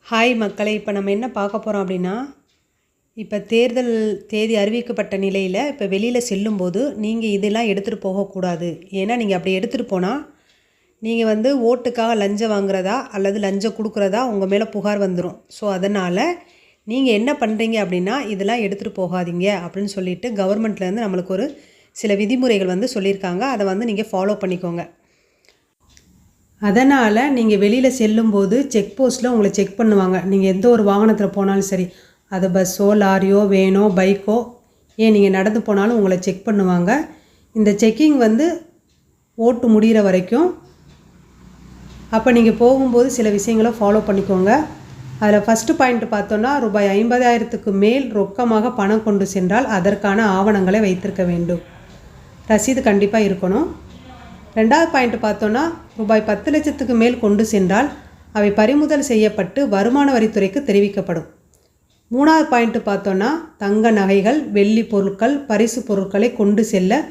Hi மக்களே, இப்போ நம்ம என்ன பார்க்க போகிறோம் அப்படின்னா, இப்போ தேர்தல் தேதி அறிவிக்கப்பட்ட நிலையில் இப்போ வெளியில் செல்லும்போது நீங்கள் இதெல்லாம் எடுத்துகிட்டு போகக்கூடாது. ஏன்னா நீங்கள் அப்படி எடுத்துகிட்டு போனால் நீங்கள் ஓட்டுக்காக லஞ்சம் வாங்குறதா அல்லது லஞ்சம் கொடுக்குறதா உங்கள் மேலே புகார் வந்துடும். ஸோ அதனால் நீங்கள் என்ன பண்ணுறீங்க அப்படின்னா, இதெல்லாம் எடுத்துகிட்டு போகாதீங்க அப்படின்னு சொல்லிட்டு கவர்மெண்ட்லேருந்து நம்மளுக்கு ஒரு சில விதிமுறைகள் சொல்லியிருக்காங்க. அதை நீங்கள் ஃபாலோ பண்ணிக்கோங்க. அதனால் நீங்கள் வெளியில் செல்லும்போது செக் போஸ்ட்டில் உங்களை செக் பண்ணுவாங்க. நீங்கள் எந்த ஒரு வாகனத்தில் போனாலும் சரி, அது பஸ்ஸோ லாரியோ வேனோ பைக்கோ ஏன் நீங்கள் நடந்து போனாலும் உங்களை செக் பண்ணுவாங்க. இந்த செக்கிங் ஓட்டு முடிகிற வரைக்கும். அப்போ நீங்கள் போகும்போது சில விஷயங்களை ஃபாலோ பண்ணிக்கோங்க. அதில் ஃபஸ்ட்டு பாயிண்ட் பார்த்தோன்னா, ரூபாய் 50,000க்கு மேல் ரொக்கமாக பணம் கொண்டு சென்றால் அதற்கான ஆவணங்களை வைத்திருக்க வேண்டும். ரசீது கண்டிப்பாக இருக்கணும். ரெண்டாவது பாயிண்ட் பார்த்தோன்னா, ரூபாய் 10 லட்சத்துக்கு மேல் கொண்டு சென்றால் அவை பறிமுதல் செய்யப்பட்டு வருமான வரித்துறைக்கு தெரிவிக்கப்படும். மூணாவது பாயிண்ட் பார்த்தோன்னா, தங்க நகைகள் வெள்ளி பொருட்கள் பரிசு பொருட்களை கொண்டு செல்ல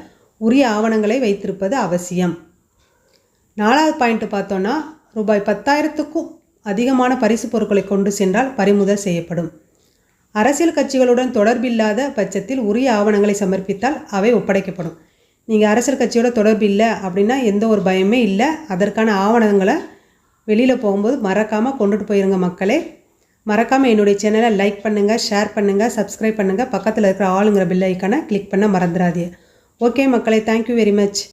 உரிய ஆவணங்களை வைத்திருப்பது அவசியம். நாலாவது பாயிண்ட் பார்த்தோன்னா, ரூபாய் 10,000க்கும் அதிகமான பரிசு பொருட்களை கொண்டு சென்றால் பறிமுதல் செய்யப்படும். அரசியல் கட்சிகளுடன் தொடர்பில்லாத பட்சத்தில் உரிய ஆவணங்களை சமர்ப்பித்தால் அவை ஒப்படைக்கப்படும். நீங்கள் அரசியல் கட்சியோட தொடர்பு இல்லை அப்படின்னா எந்த ஒரு பயமே இல்லை. அதற்கான ஆவணங்களை வெளியில் போகும்போது மறக்காமல் கொண்டுட்டு போயிருங்க மக்களே. மறக்காமல் என்னுடைய சேனலை லைக் பண்ணுங்கள், ஷேர் பண்ணுங்கள், சப்ஸ்கிரைப் பண்ணுங்கள். பக்கத்தில் இருக்கிற ஆளுங்கிற பெல் ஐக்கானை கிளிக் பண்ண மறந்துடாதீங்க. ஓகே மக்களே, தேங்க்யூ வெரி மச்.